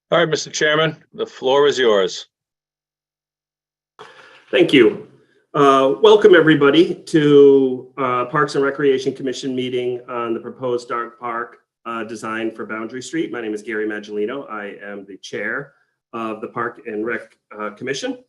All right, Mr. Chairman, the floor is yours. Thank you. Welcome everybody to Parks and Recreation Commission meeting on the proposed dog park design for Boundary Street. My name is Gary Maggiolino. I am the chair of the Park and Rec Commission.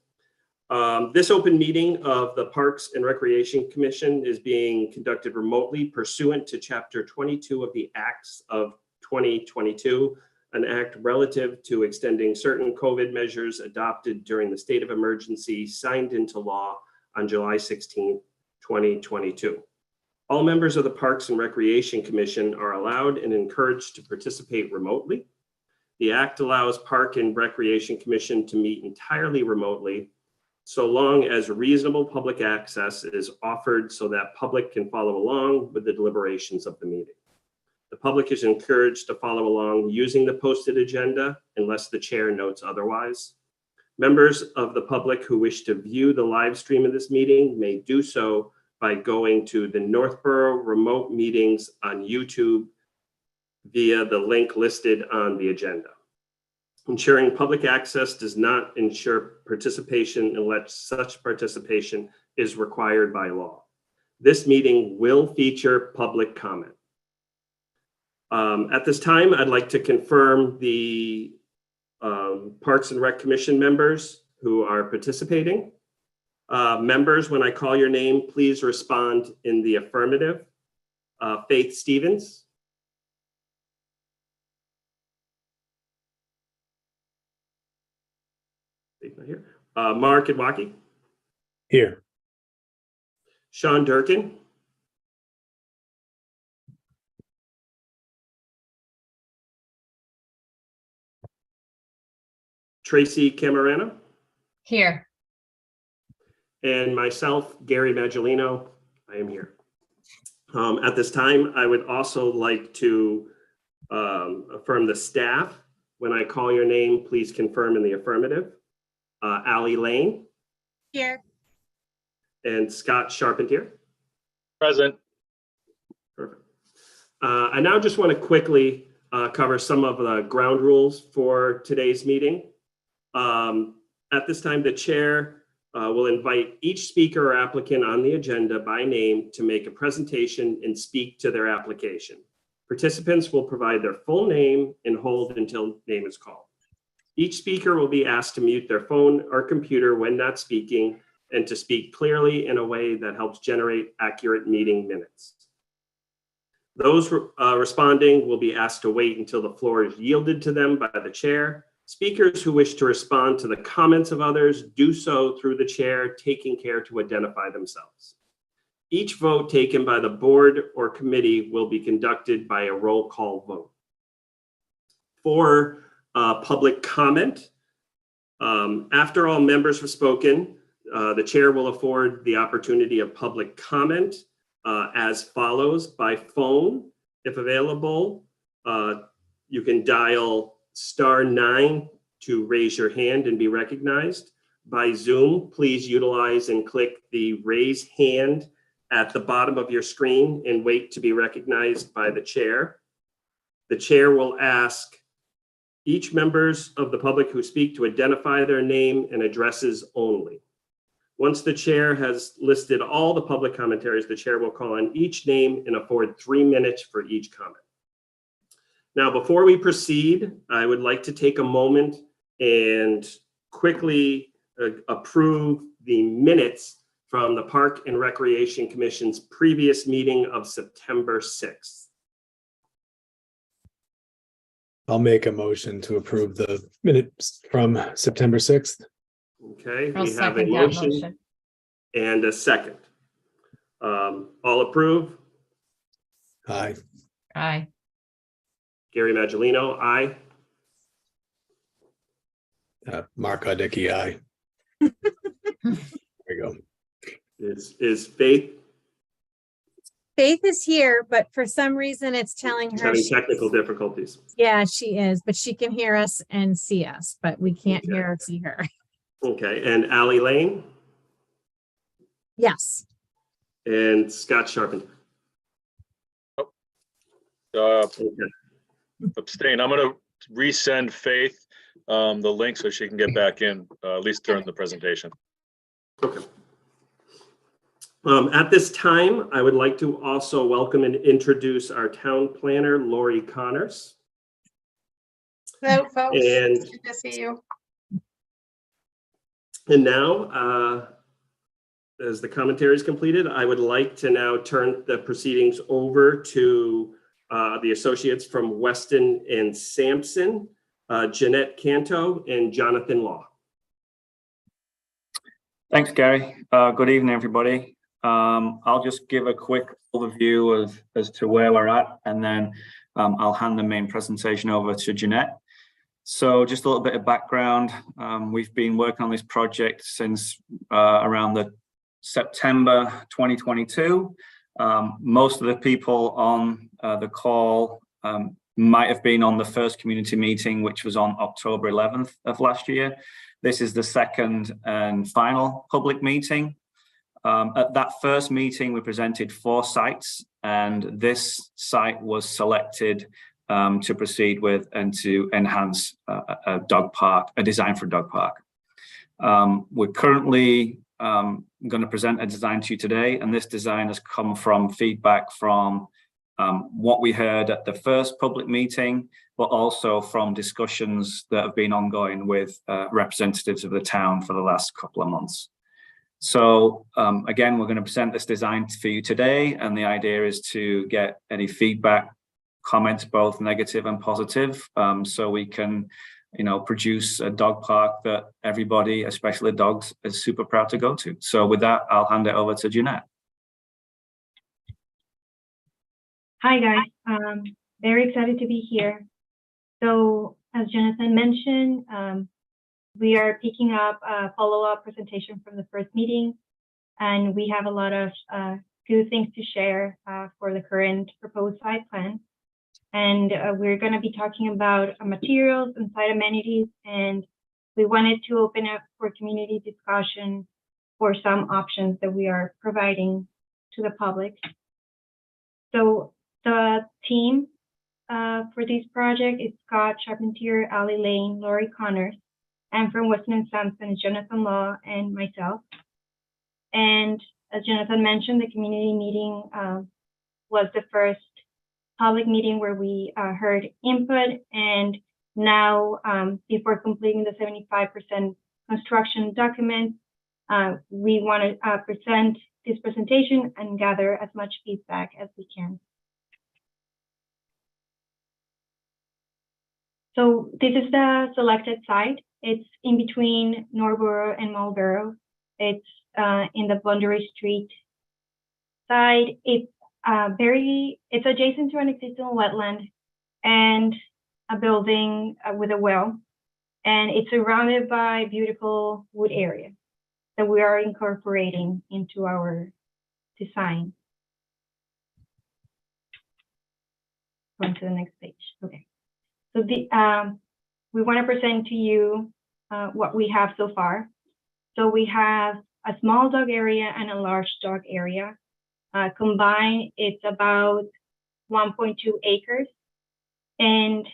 This open meeting of the Parks and Recreation Commission is being conducted remotely pursuant to Chapter 22 of the Acts of 2022, an act relative to extending certain COVID measures adopted during the state of emergency signed into law on July 16, 2022. All members of the Parks and Recreation Commission are allowed and encouraged to participate remotely. The act allows Park and Recreation Commission to meet entirely remotely, so long as reasonable public access is offered so that public can follow along with the deliberations of the meeting. The public is encouraged to follow along using the posted agenda unless the chair notes otherwise. Members of the public who wish to view the live stream of this meeting may do so by going to the Northborough Remote Meetings on YouTube via the link listed on the agenda. Ensuring public access does not ensure participation unless such participation is required by law. This meeting will feature public comment. At this time, I'd like to confirm the Parks and Rec Commission members who are participating. Members, when I call your name, please respond in the affirmative. Faith Stevens. Here. Mark Idwaki. Here. Sean Durkin. Tracy Camarana. Here. And myself, Gary Maggiolino, I am here. At this time, I would also like to affirm the staff. When I call your name, please confirm in the affirmative. Allie Lane. Here. And Scott Charpentier. Present. Perfect. I now just want to quickly cover some of the ground rules for today's meeting. At this time, the chair will invite each speaker or applicant on the agenda by name to make a presentation and speak to their application. Participants will provide their full name and hold until name is called. Each speaker will be asked to mute their phone or computer when not speaking and to speak clearly in a way that helps generate accurate meeting minutes. Those responding will be asked to wait until the floor is yielded to them by the chair. Speakers who wish to respond to the comments of others do so through the chair, taking care to identify themselves. Each vote taken by the board or committee will be conducted by a roll call vote. For public comment, after all members have spoken, the chair will afford the opportunity of public comment as follows. By phone, if available, you can dial *9 to raise your hand and be recognized. By Zoom, please utilize and click the raise hand at the bottom of your screen and wait to be recognized by the chair. The chair will ask each members of the public who speak to identify their name and addresses only. Once the chair has listed all the public commentaries, the chair will call on each name and afford 3 minutes for each comment. Now, before we proceed, I would like to take a moment and quickly approve the minutes from the Park and Recreation Commission's previous meeting of September 6th. I'll make a motion to approve the minutes from September 6th. Okay, I'll we have a second that motion and a second. All approve? Aye. Aye. Gary Maggiolino, aye. Mark Idwaki, aye. There you go. Is Faith Faith is here, but for some reason it's telling her. having technical difficulties? Yeah, she is, but she can hear us and see us, but we can't Okay. hear or see her. Okay, and Allie Lane Yes. and Scott Charpentier. Uh, Okay. abstain. I'm going to resend Faith the link so she can get back in, at least during the presentation. Okay. At this time, I would like to also welcome and introduce our town planner, Lori Connors. Hello, folks. And- Good to see you. And now, as the commentary is completed, I would like to now turn the proceedings over to the associates from Weston and Sampson, Jeanette Canto and Jonathan Law. Thanks, Gary. Good evening, everybody. I'll just give a quick overview as to where we're at, and then I'll hand the main presentation over to Jeanette. So just a little bit of background. We've been working on this project since around the September 2022. Most of the people on the call might have been on the first community meeting, which was on October 11th of last year. This is the second and final public meeting. At that first meeting, we presented 4 sites, and this site was selected to proceed with and to enhance a dog park, a design for a dog park. We're currently going to present a design to you today, and this design has come from feedback from what we heard at the first public meeting, but also from discussions that have been ongoing with representatives of the town for the last couple of months. So again, we're going to present this design for you today, and the idea is to get any feedback, comments, both negative and positive, so we can, produce a dog park that everybody, especially dogs, is super proud to go to. So with that, I'll hand it over to Jeanette. Hi guys, very excited to be here. So as Jonathan mentioned, we are picking up a follow-up presentation from the first meeting, and we have a lot of good things to share for the current proposed site plan. And we're going to be talking about materials and site amenities, and we wanted to open up for community discussion for some options that we are providing to the public. So the team for this project is Scott Charpentier, Ali Lane, Lori Connors, and from Weston and Sampson, Jonathan Law, and myself. And as Jonathan mentioned, the community meeting was the first public meeting where we heard input, and now before completing the 75% construction document, we want to present this presentation and gather as much feedback as we can. So this is the selected site. It's in between Northborough and Marlborough. It's in the Boundary Street side. It's adjacent to an existing wetland and a building with a well, and it's surrounded by beautiful wood area that we are incorporating into our design. Going to the next page. Okay. So we want to present to you what we have so far. So we have a small dog area and a large dog area. Combined, it's about 1.2 acres. And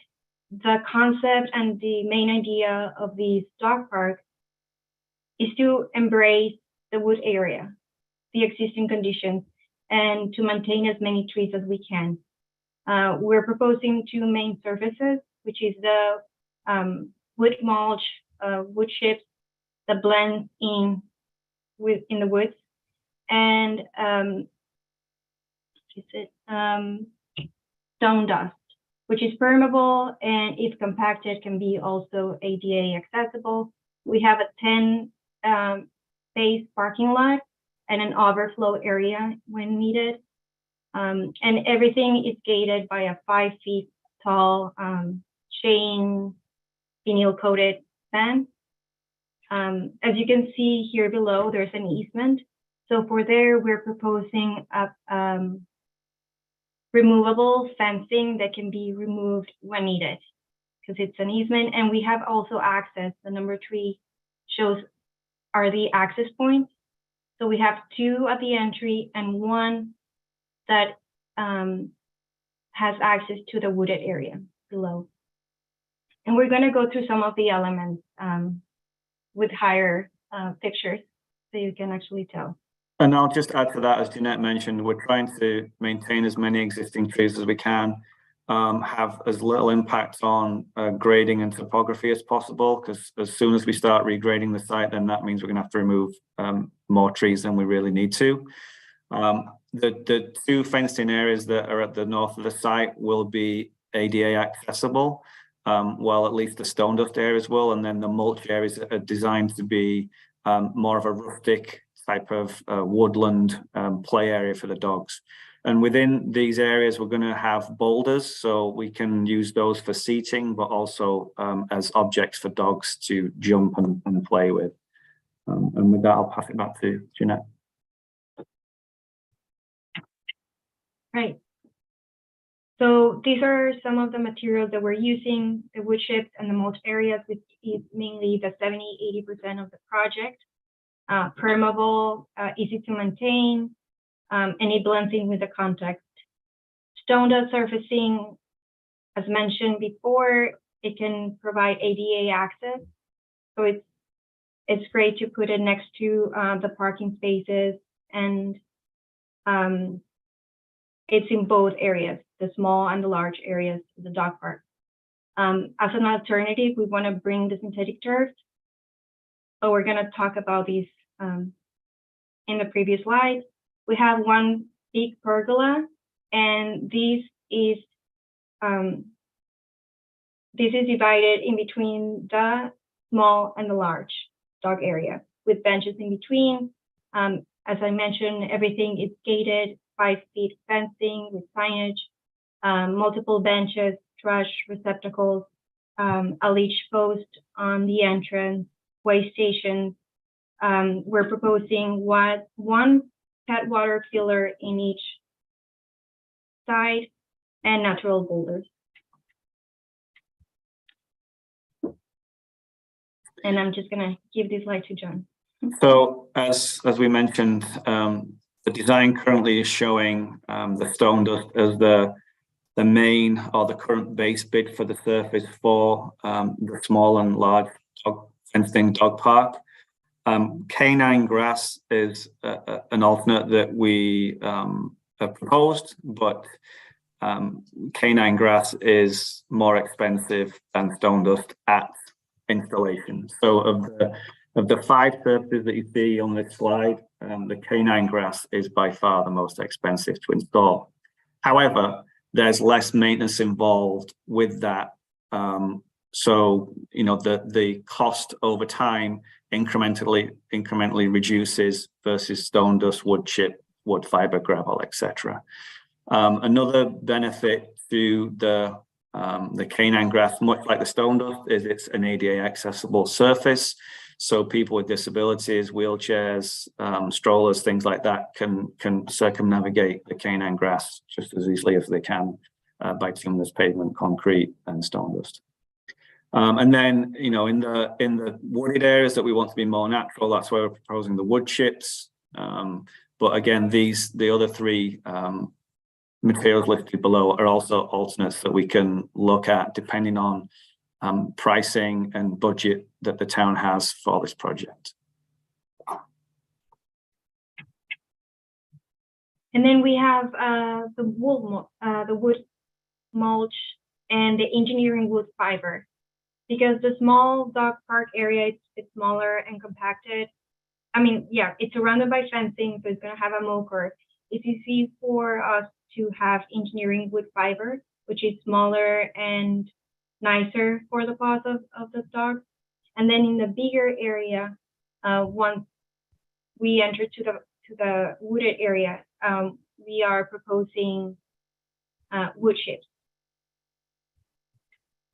the concept and the main idea of this dog park is to embrace the wood area, the existing conditions, and to maintain as many trees as we can. We're proposing 2 main surfaces, which is the wood mulch, wood chips that blend in the woods, and stone dust, which is permeable, and if compacted can be also ADA accessible. We have a 10 space parking lot and an overflow area when needed. And everything is gated by a 5 feet tall chain vinyl coated fence. As you can see here below, there's an easement. So for there, we're proposing a removable fencing that can be removed when needed, because it's an easement. And we have also access. The number 3 shows are the access points. So we have 2 at the entry and 1 that has access to the wooded area below. And we're gonna go through some of the elements with higher pictures so you can actually tell. And I'll just add to that, as Jeanette mentioned, we're trying to maintain as many existing trees as we can, have as little impact on grading and topography as possible, because as soon as we start regrading the site, then that means we're going to have to remove more trees than we really need to. The two fenced in areas that are at the north of the site will be ADA accessible, while at least the stone dust areas will, and then the mulch areas are designed to be more of a rustic type of woodland play area for the dogs. And within these areas, we're going to have boulders, so we can use those for seating, but also as objects for dogs to jump and play with. And with that, I'll pass it back to Jeanette. Right. So these are some of the materials that we're using, the wood chips and the mulch areas, which is mainly the 70–80% of the project. Permeable, easy to maintain, and it blends in with the context. Stone dust surfacing, as mentioned before, it can provide ADA access. So it's great to put it next to the parking spaces, and it's in both areas, the small and the large areas of the dog park. As an alternative, we want to bring the synthetic turf. So we're going to talk about these in the previous slide. We have one big pergola, and this is divided in between the small and the large dog area with benches in between. As I mentioned, everything is gated, 5 feet fencing with signage, multiple benches, trash receptacles, a leash post on the entrance, weigh stations. We're proposing one pet water filler in each side and natural boulders. And I'm just gonna give this slide to John. So as we mentioned, the design currently is showing the stone dust as the main or the current base bid for the surface for the small and large fenced-in dog park. Canine grass is an alternate that we have proposed, but canine grass is more expensive than stone dust at installation. So of the 5 surfaces that you see on this slide, the canine grass is by far the most expensive to install. However, there's less maintenance involved with that. So, you know, the cost over time incrementally reduces versus stone dust, wood chip, wood fiber, gravel, etc. Another benefit to the canine grass, much like the stone dust, is it's an ADA accessible surface. So people with disabilities, wheelchairs, strollers, things like that can circumnavigate the canine grass just as easily as they can by bituminous pavement, concrete, and stone dust. And then, you know, in the wooded areas that we want to be more natural, that's why we're proposing the wood chips. But again, the other 3 materials listed below are also alternates that we can look at depending on pricing and budget that the town has for this project. And then we have the wood mulch and the engineering wood fiber. Because the small dog park area, it's smaller and compacted. I mean, yeah, it's surrounded by fencing, so it's going to have a mow curb. It's easy for us to have engineering wood fiber, which is smaller and nicer for the paws of the dog. And then in the bigger area, once we enter to the wooded area, we are proposing wood chips.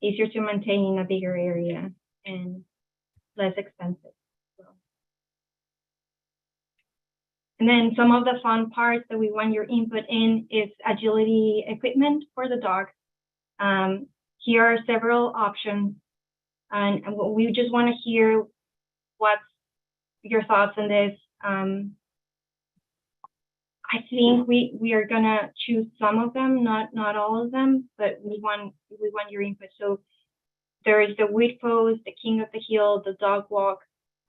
Easier to maintain in a bigger area and less expensive. So. And then some of the fun parts that we want your input in is agility equipment for the dog. Here are several options, and we just want to hear what's your thoughts on this. I think we are gonna choose some of them, not all of them, but we want your input. So There is the weed pose, the king of the hill, the dog walk,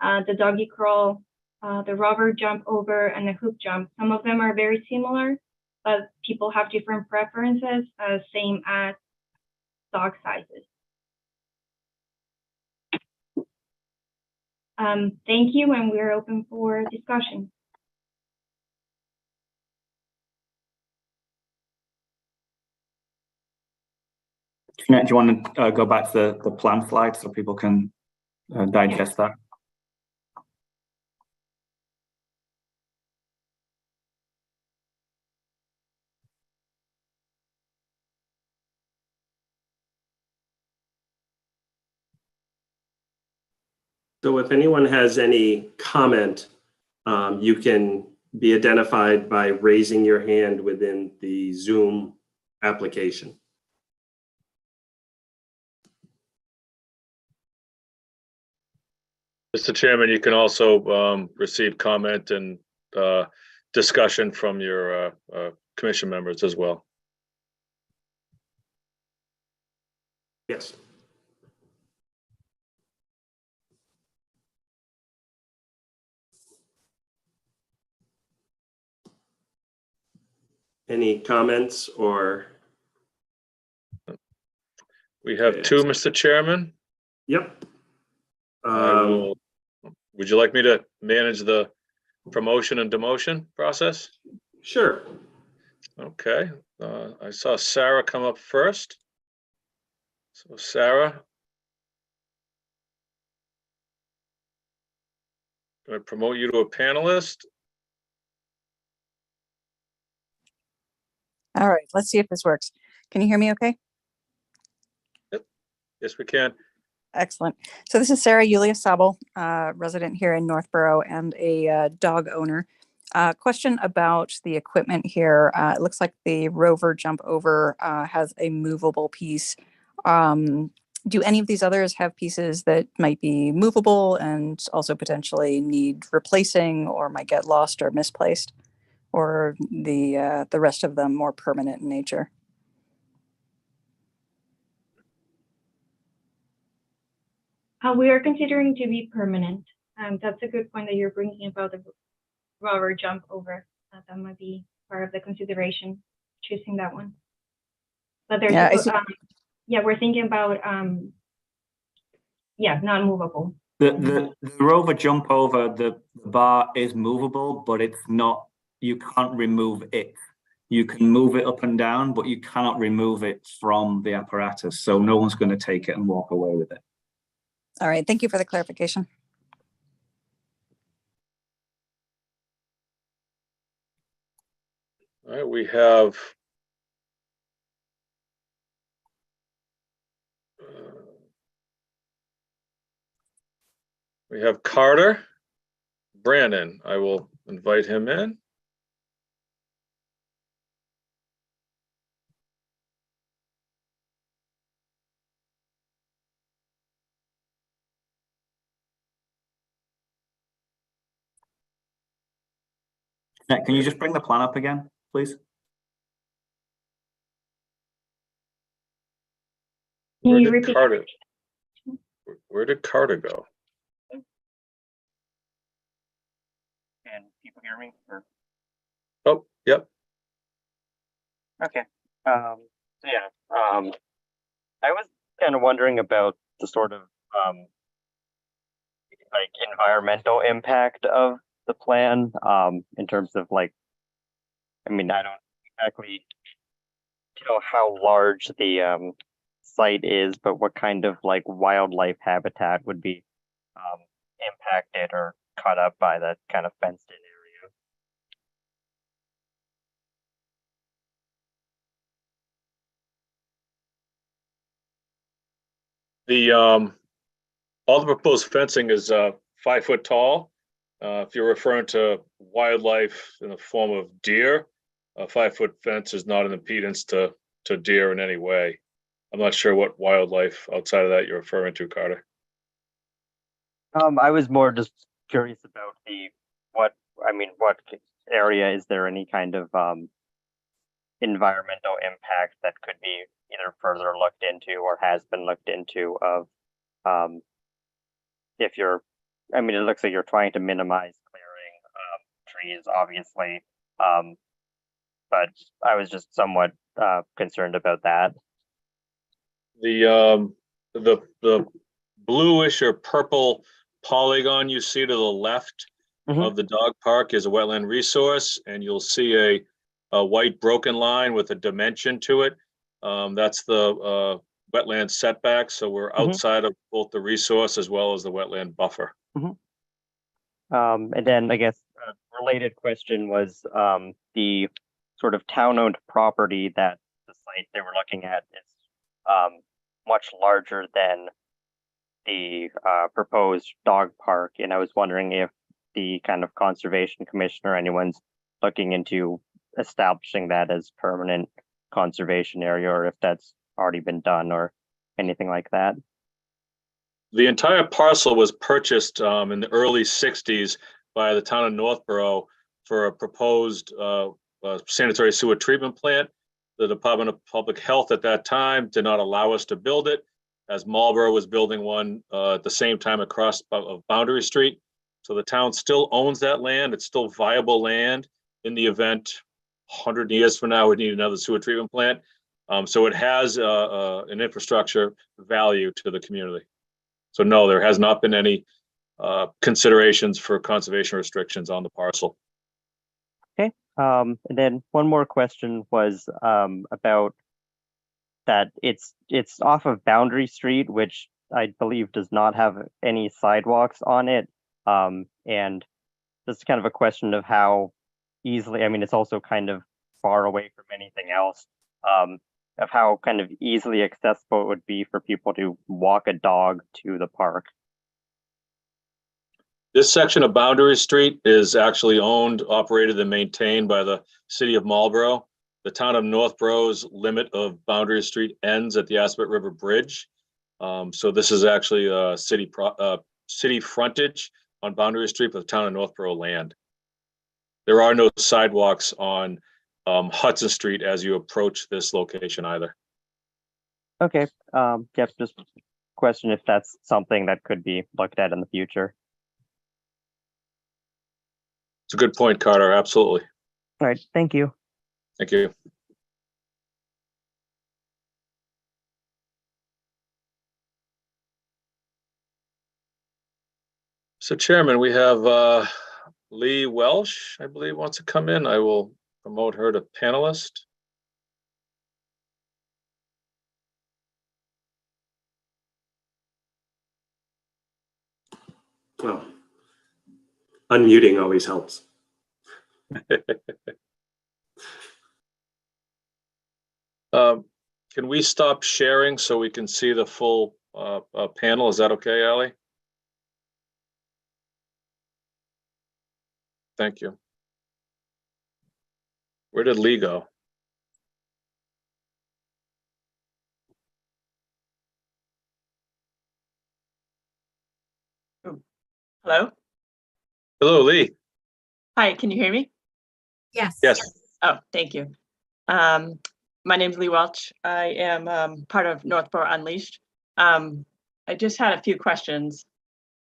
the doggy crawl, the rover jump over, and the hoop jump. Some of them are very similar, but people have different preferences, same as dog sizes. Thank you, and we're open for discussion. Jeanette, do you want to go back to the plan slide so people can digest that? So if anyone has any comment, you can be identified by raising your hand within the Zoom application. Mr. Chairman, you can also receive comment and discussion from your commission members as well. Yes. Any comments or? We have two, Mr. Chairman. Yep. Would you like me to manage the promotion and demotion process? Sure. Okay. I saw Sarah come up first. So Sarah, going to promote you to a panelist. All right, let's see if this works. Can you hear me okay? Yes, we can. Excellent. So this is Sarah Yulia Sabel, resident here in Northborough and a dog owner. Question about the equipment here. It looks like the Rover Jump Over has a movable piece. Do any of these others have pieces that might be movable and also potentially need replacing or might get lost or misplaced? Or the rest of them more permanent in nature? We are considering to be permanent. That's a good point that you're bringing about the Rover Jump Over. That might be part of the consideration, choosing that one. But there's, yeah, we're thinking about, yeah, not movable. The Rover Jump Over, the bar is movable, but it's not, you can't remove it. You can move it up and down, but you cannot remove it from the apparatus. So no one's going to take it and walk away with it. All right, thank you for the clarification. All right, we have Carter Brandon. I will invite him in. Can you just bring the plan up again, please? Can Where you did repeat? Where did Carter go? Can people hear me? Or? Oh, yep. Okay. So yeah, I was kind of wondering about the sort of like environmental impact of the plan, in terms of like, I mean, I don't exactly know how large the site is, but what kind of like wildlife habitat would be impacted or caught up by that kind of fenced in area? All the proposed fencing is 5 foot tall. If you're referring to wildlife in the form of deer, a 5 foot fence is not an impedance to deer in any way. I'm not sure what wildlife outside of that you're referring to, Carter. I was more just curious about what area, is there any kind of environmental impact that could be either further looked into or has been looked into of if you're, I mean, it looks like you're trying to minimize clearing trees, obviously. But I was just somewhat concerned about that. The bluish or purple polygon you see to the left of the dog park is a wetland resource, and you'll see a white broken line with a dimension to it. That's the wetland setback. So we're outside of both the resource as well as the wetland buffer. And then I guess a related question was the sort of town-owned property that the site they were looking at is much larger than the proposed dog park. And I was wondering if the kind of conservation commission or anyone's looking into establishing that as permanent conservation area, or if that's already been done or anything like that. The entire parcel was purchased in the early 60s by the town of Northborough for a proposed sanitary sewer treatment plant. The Department of Public Health at that time did not allow us to build it, as Marlborough was building one at the same time across of Boundary Street. So the town still owns that land. It's still viable land in the event 100 years from now we need another sewer treatment plant. So it has an infrastructure value to the community. So no, there has not been any considerations for conservation restrictions on the parcel. Okay. And then one more question was about that it's off of Boundary Street, which I believe does not have any sidewalks on it. And just kind of a question of how easily, I mean, it's also kind of far away from anything else, of how kind of easily accessible it would be for people to walk a dog to the park. This section of Boundary Street is actually owned, operated, and maintained by the city of Marlborough. The town of Northborough's limit of Boundary Street ends at the Aspet River Bridge. So this is actually a city frontage on Boundary Street for the town of Northborough land. There are no sidewalks on Hudson Street as you approach this location either. Okay. Yep, just question if that's something that could be looked at in the future. It's a good point, Carter. Absolutely. All right. Thank you. Thank you. So Chairman, we have Lee Welsh, I believe, wants to come in. I will promote her to panelist. Well, unmuting always helps. Can we stop sharing so we can see the full panel? Is that okay, Ally? Thank you. Where did Lee go? Hello? Hello, Lee. Hi, can you hear me? Yes. Yes. Oh, thank you. My name's Lee Welch. I am part of Northborough Unleashed. I just had a few questions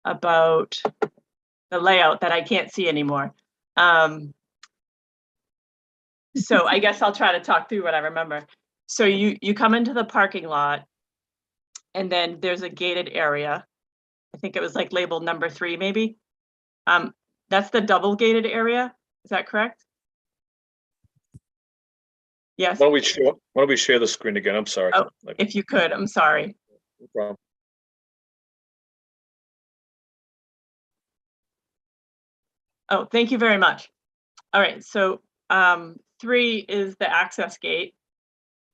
about the layout that I can't see anymore. So I guess I'll try to talk through what I remember. So you come into the parking lot and then there's a gated area. I think it was like labeled number 3, maybe. That's the double gated area. Is that correct? Yes. Why don't we share the screen again? I'm sorry. Oh, if you could, I'm sorry. No problem. Oh, thank you very much. All right, so 3 is the access gate.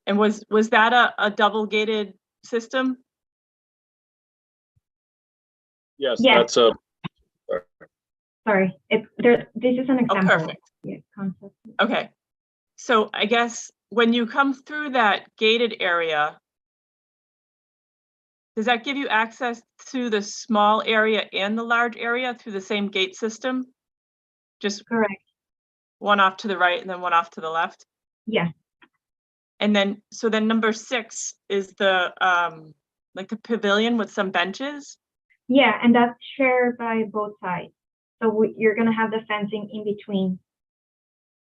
And was that a double gated system? Yes, Yes. that's a. Sorry, this is an example. Oh, perfect. Yeah, concept. Okay. So I guess when you come through that gated area, does that give you access to the small area and the large area through the same gate system? Just Correct. one off to the right and then one off to the left? Yeah. And then, so then number 6 is the, like the pavilion with some benches? Yeah, and that's shared by both sides. So you're gonna have the fencing in between,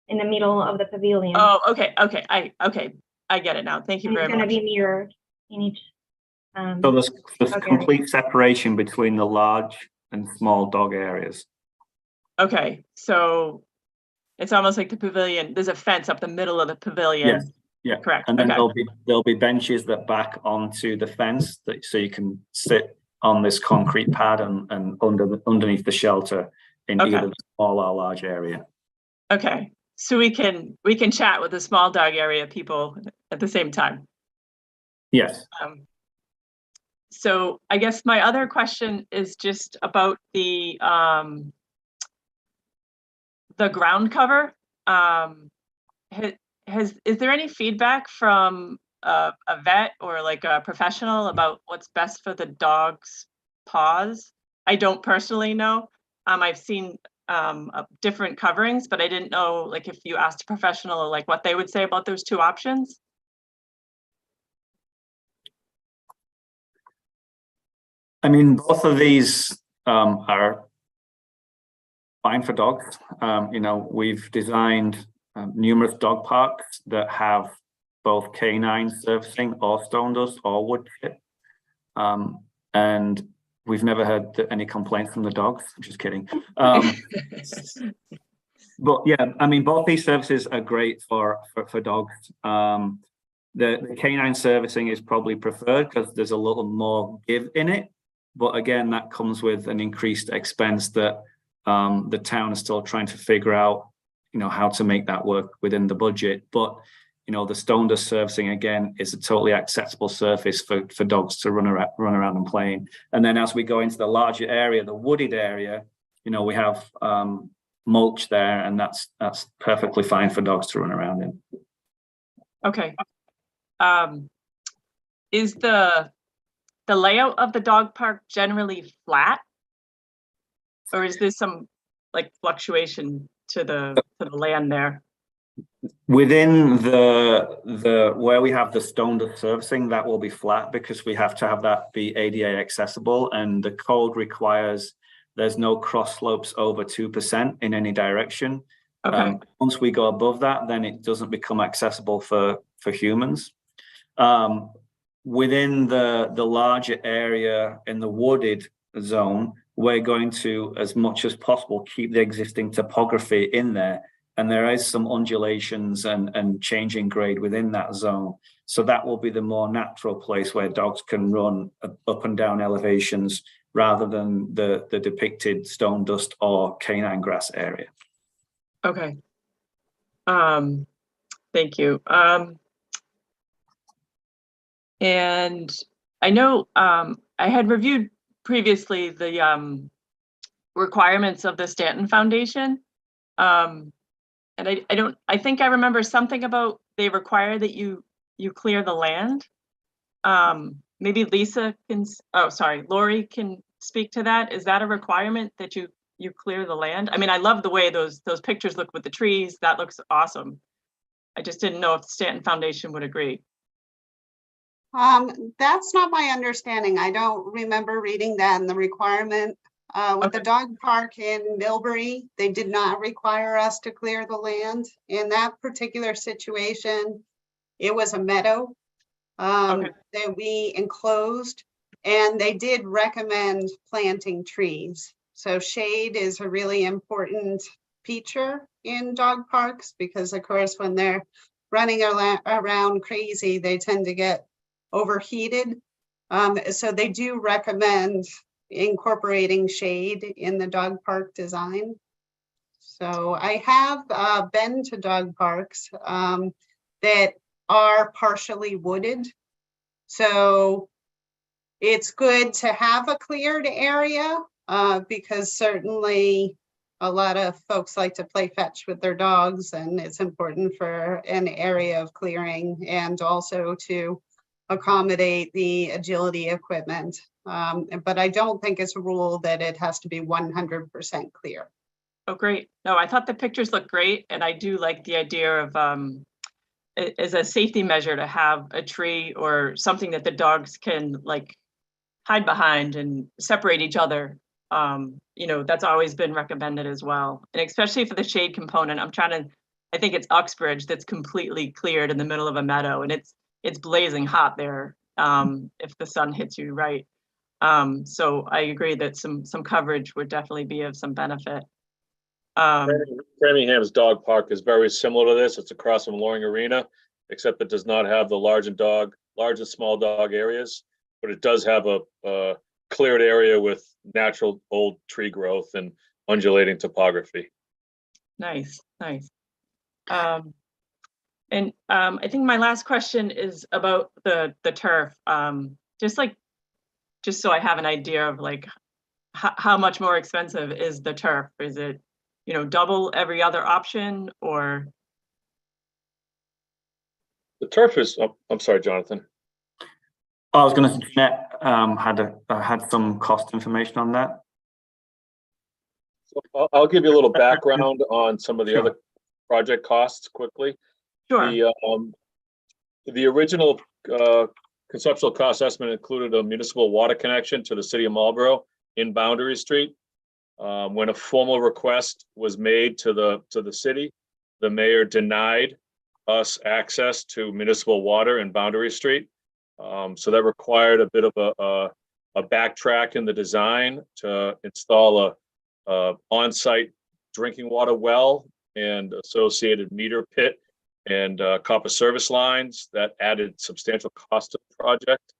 in the middle of the pavilion. Oh, okay, I get it now. Thank you And very it's gonna much. be mirrored in each. So there's Okay. complete separation between the large and small dog areas. Okay, so it's almost like the pavilion, there's a fence up the middle of the pavilion. Yes, yeah. Correct, And then okay. there'll be benches that back onto the fence that so you can sit on this concrete pad and underneath the shelter in Okay. either the small or large area. Okay, so we can chat with the small dog area people at the same time. Yes. So I guess my other question is just about the ground cover. Is there any feedback from a vet or like a professional about what's best for the dog's paws? I don't personally know. I've seen different coverings, but I didn't know like if you asked a professional like what they would say about those 2 options. I mean, both of these are fine for dogs. You know, we've designed numerous dog parks that have both canine surfacing or stone dust or wood chip. And we've never heard any complaints from the dogs. Just kidding. But yeah, I mean, both these services are great for dogs. The canine servicing is probably preferred because there's a little more give in it. But again, that comes with an increased expense that the town is still trying to figure out, you know, how to make that work within the budget. But, you know, the stone dust servicing, again, is a totally acceptable surface for dogs to run around and play in. And then as we go into the larger area, the wooded area, you know, we have mulch there, and that's perfectly fine for dogs to run around in. Okay. Is the layout of the dog park generally flat? Or is there some like fluctuation to the land there? Within the where we have the stone dust servicing, that will be flat because we have to have that be ADA accessible, and the code requires there's no cross slopes over 2% in any direction. Okay. Once we go above that, then it doesn't become accessible for humans. Within the larger area in the wooded zone, we're going to, as much as possible, keep the existing topography in there. And there is some undulations and changing grade within that zone. So that will be the more natural place where dogs can run up and down elevations rather than the depicted stone dust or canine grass area. Okay. Thank you. And I know I had reviewed previously the requirements of the Stanton Foundation. And I think I remember something about they require that you clear the land. Maybe Lisa can, Lori can speak to that. Is that a requirement that you clear the land? I mean, I love the way those pictures look with the trees. That looks awesome. I just didn't know if the Stanton Foundation would agree. That's not my understanding. I don't remember reading that in the requirement. With the dog park in Millbury, they did not require us to clear the land. In that particular situation, it was a meadow that we enclosed, and they did recommend planting trees. So shade is a really important feature in dog parks because, of course, when they're running around crazy, they tend to get overheated. So they do recommend incorporating shade in the dog park design. So I have been to dog parks that are partially wooded. So it's good to have a cleared area because certainly a lot of folks like to play fetch with their dogs, and it's important for an area of clearing and also to accommodate the agility equipment. But I don't think it's a rule that it has to be 100% clear. Oh, great. No, I thought the pictures looked great. And I do like the idea of as a safety measure to have a tree or something that the dogs can like hide behind and separate each other. You know, that's always been recommended as well. And especially for the shade component, I think it's Uxbridge that's completely cleared in the middle of a meadow, and it's blazing hot there if the sun hits you right. So I agree that some coverage would definitely be of some benefit. Framingham's Dog Park is very similar to this. It's across from Loring Arena, except it does not have the large and small dog areas, but it does have a cleared area with natural old tree growth and undulating topography. Nice. I think my last question is about the turf. Just so I have an idea of like how much more expensive is the turf? Is it, you know, double every other option, or? The turf is, I'm sorry, Jonathan. I was going to say, Jeanette had some cost information on that. So I'll give you a little background on some of the other project costs quickly. Sure. The original conceptual cost estimate included a municipal water connection to the city of Marlborough in Boundary Street. When a formal request was made to the city, the mayor denied us access to municipal water in Boundary Street. So that required a bit of a backtrack in the design to install a on-site drinking water well and associated meter pit and copper service lines. That added substantial cost to the project.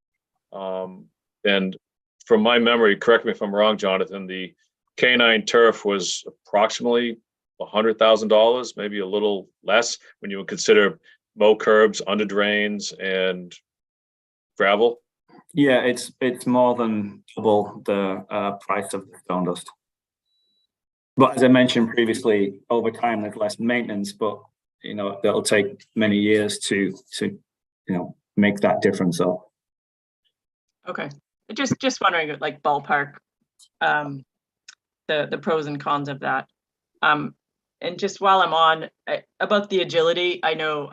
And from my memory, correct me if I'm wrong, Jonathan, the K9 turf was approximately $100,000, maybe a little less when you would consider mow curbs, under drains, and gravel. Yeah, it's more than double the price of the stone dust. But as I mentioned previously, over time there's less maintenance, but you know that'll take many years to make that difference up. Okay, just wondering, like ballpark, the pros and cons of that. And just while I'm on about the agility, I know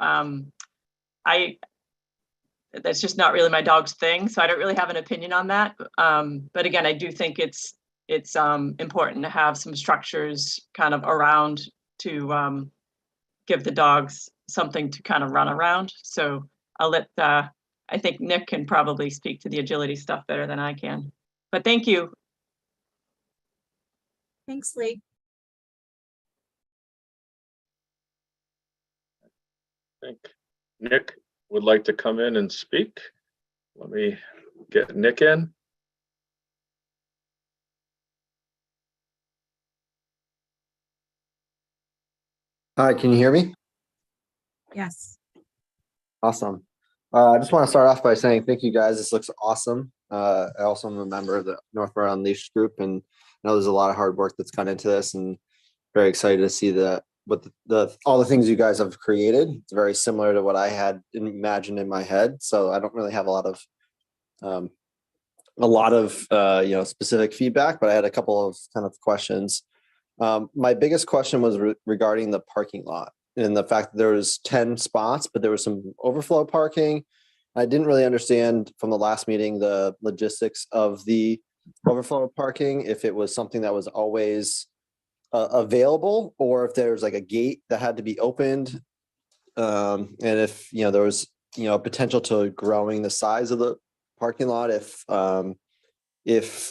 that's just not really my dog's thing, so I don't really have an opinion on that. But again, I do think it's important to have some structures kind of around to give the dogs something to kind of run around. So I'll let I think Nick can probably speak to the agility stuff better than I can. But thank you. Thanks, Lee. I think Nick would like to come in and speak. Let me get Nick in. Hi, can you hear me? Yes. Awesome. I just want to start off by saying thank you guys. This looks awesome. I also am a member of the Northborough Unleashed group, and I know there's a lot of hard work that's gone into this, and very excited to see all the things you guys have created. It's very similar to what I had imagined in my head. So I don't really have a lot of specific feedback, but I had a couple of kind of questions. My biggest question was regarding the parking lot and the fact that there was 10 spots, but there was some overflow parking. I didn't really understand from the last meeting the logistics of the overflow parking, if it was something that was always available, or if there's like a gate that had to be opened, and if there was potential to growing the size of the parking lot if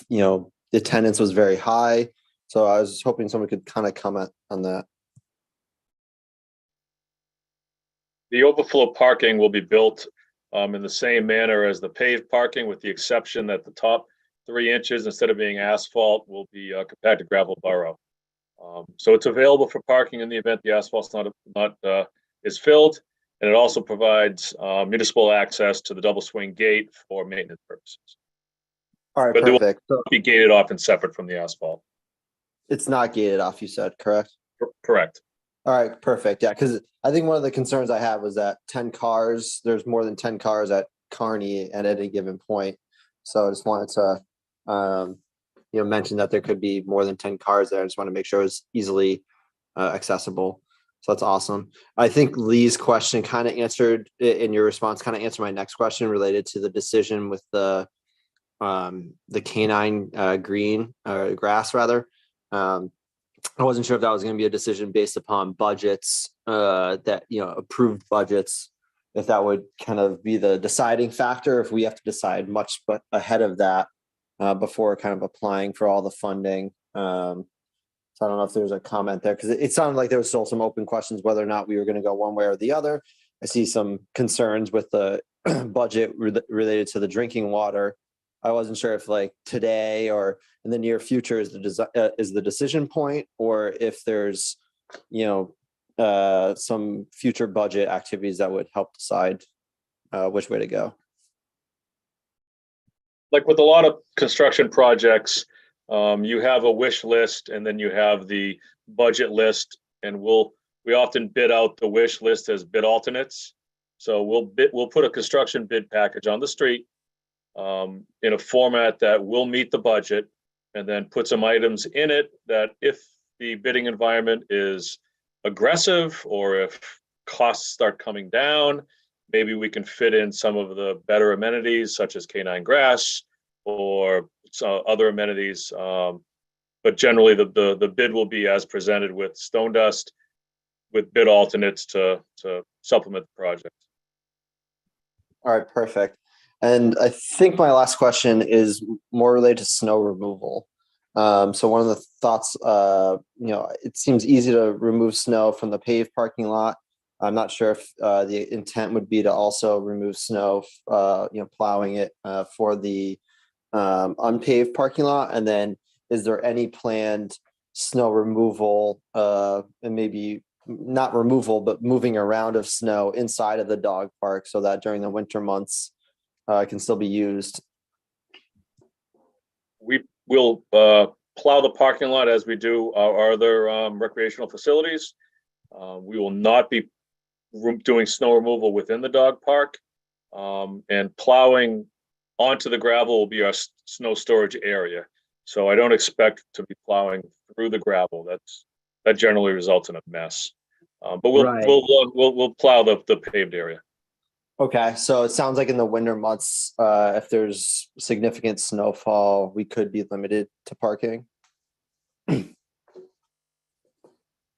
the attendance was very high. So I was hoping someone could kind of comment on that. The overflow parking will be built in the same manner as the paved parking, with the exception that the top 3 inches, instead of being asphalt, will be compacted gravel burrow. So it's available for parking in the event the asphalt's not is filled, and it also provides municipal access to the double swing gate for maintenance purposes. All right, but perfect. It will be gated off and separate from the asphalt. It's not gated off, you said, correct? Correct. All right, perfect. Yeah, because I think one of the concerns I have was that there's more than 10 cars at Kearney at any given point. So I just wanted to mention that there could be more than 10 cars there. I just want to make sure it's easily accessible. So that's awesome. I think Lee's question kind of answered in your response, kind of answered my next question related to the decision with the canine green grass rather. I wasn't sure if that was going to be a decision based upon budgets that, approved budgets, if that would kind of be the deciding factor, if we have to decide much but ahead of that before kind of applying for all the funding. So I don't know if there's a comment there, because it sounded like there was still some open questions whether or not we were going to go one way or the other. I see some concerns with the budget related to the drinking water. I wasn't sure if like today or in the near future is the decision point, or if there's, some future budget activities that would help decide which way to go. Like with a lot of construction projects, you have a wish list and then you have the budget list, and we often bid out the wish list as bid alternates. So we'll put a construction bid package on the street in a format that will meet the budget, and then put some items in it that if the bidding environment is aggressive or if costs start coming down, maybe we can fit in some of the better amenities such as canine grass or other amenities. But generally the bid will be as presented with stone dust with bid alternates to supplement the project. All right, perfect. And I think my last question is more related to snow removal. So one of the thoughts, it seems easy to remove snow from the paved parking lot. I'm not sure if the intent would be to also remove snow, plowing it for the unpaved parking lot. And then is there any planned snow removal and maybe not removal, but moving around of snow inside of the dog park so that during the winter months it can still be used? We will plow the parking lot as we do our other recreational facilities. We will not be doing snow removal within the dog park, and plowing onto the gravel will be our snow storage area. So I don't expect to be plowing through the gravel. That generally results in a mess. But we'll plow the paved area. Okay, so it sounds like in the winter months, if there's significant snowfall, we could be limited to parking.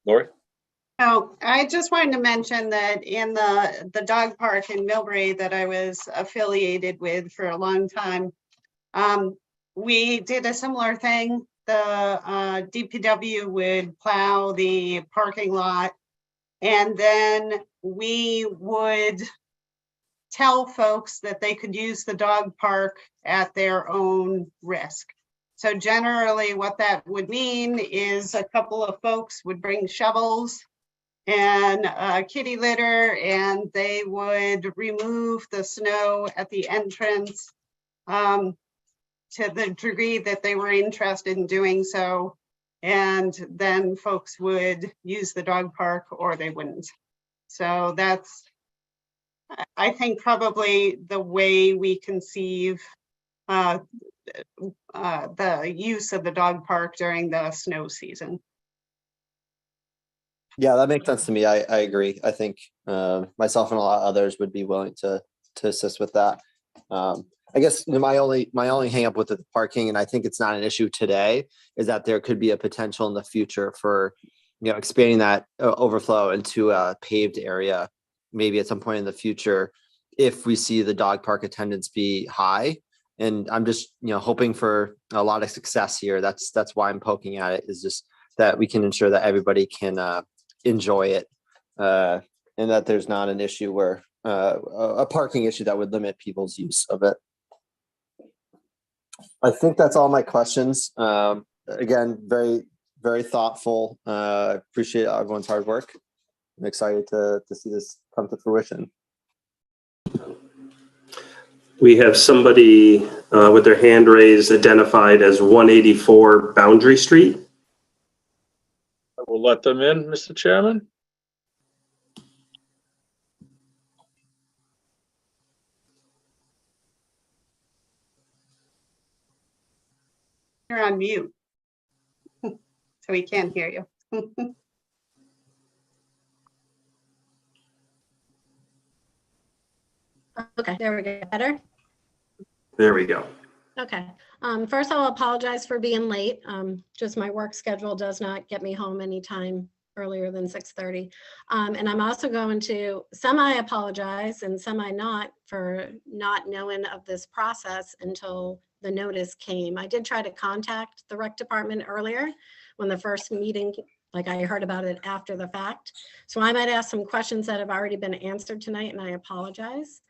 Lori? Oh, I just wanted to mention that in the dog park in Millbury that I was affiliated with for a long time, we did a similar thing. The DPW would plow the parking lot, and then we would tell folks that they could use the dog park at their own risk. So generally what that would mean is a couple of folks would bring shovels and kitty litter, and they would remove the snow at the entrance to the degree that they were interested in doing so. And then folks would use the dog park or they wouldn't. So that's, I think, probably the way we conceive the use of the dog park during the snow season. Yeah, that makes sense to me. I agree. I think myself and a lot of others would be willing to assist with that. I guess my only hang up with the parking, and I think it's not an issue today, is that there could be a potential in the future for expanding that overflow into a paved area, maybe at some point in the future, if we see the dog park attendance be high. And I'm just hoping for a lot of success here. That's why I'm poking at it, is just that we can ensure that everybody can enjoy it, and that there's not an issue where a parking issue that would limit people's use of it. I think that's all my questions. Again, very, very thoughtful. Appreciate everyone's hard work. I'm excited to see this come to fruition. We have somebody with their hand raised, identified as 184 Boundary Street. I will let them in, Mr. Chairman. You're on mute, so we can't hear you. Okay, there we go. Better? There we go. Okay. First, I'll apologize for being late. Just my work schedule does not get me home anytime earlier than 6:30. And I'm also going to semi-apologize and semi-not for not knowing of this process until the notice came. I did try to contact the rec department earlier when the first meeting, like I heard about it after the fact. So I might ask some questions that have already been answered tonight, and I apologize.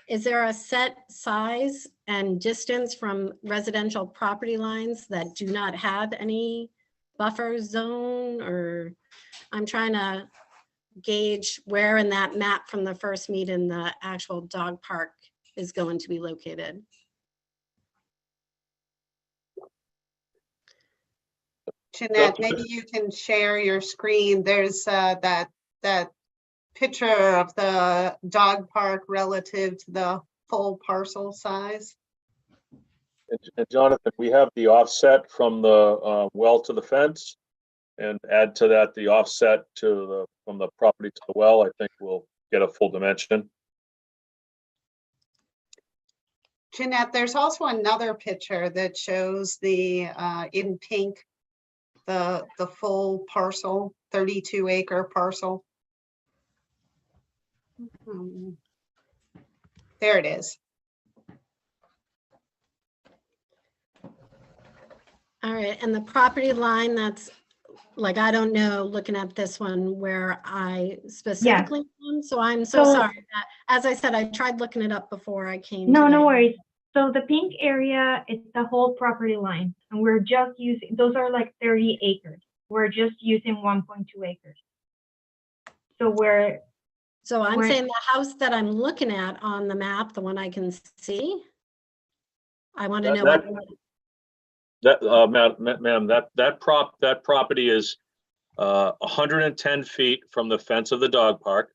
Is there a set size and distance from residential property lines that do not have any buffer zone? Or I'm trying to gauge where in that map from the first meeting the actual dog park is going to be located. Jeanette, maybe you can share your screen. There's that picture of the dog park relative to the full parcel size. And Jonathan, we have the offset from the well to the fence, and add to that the offset to from the property to the well. I think we'll get a full dimension. Jeanette, there's also another picture that shows the in pink, the full parcel, 32-acre parcel. There it is. All right, and the property line, that's like, I don't know, looking at this one where I specifically am, so I'm so sorry. As I said, I tried looking it up before I came. No, today. no worries. So the pink area is the whole property line, and we're just using, those are like 30 acres. We're just using 1.2 acres. So I'm saying the house that I'm looking at on the map, the one I can see, I want to know what. Ma'am, that property is 110 feet from the fence of the dog park.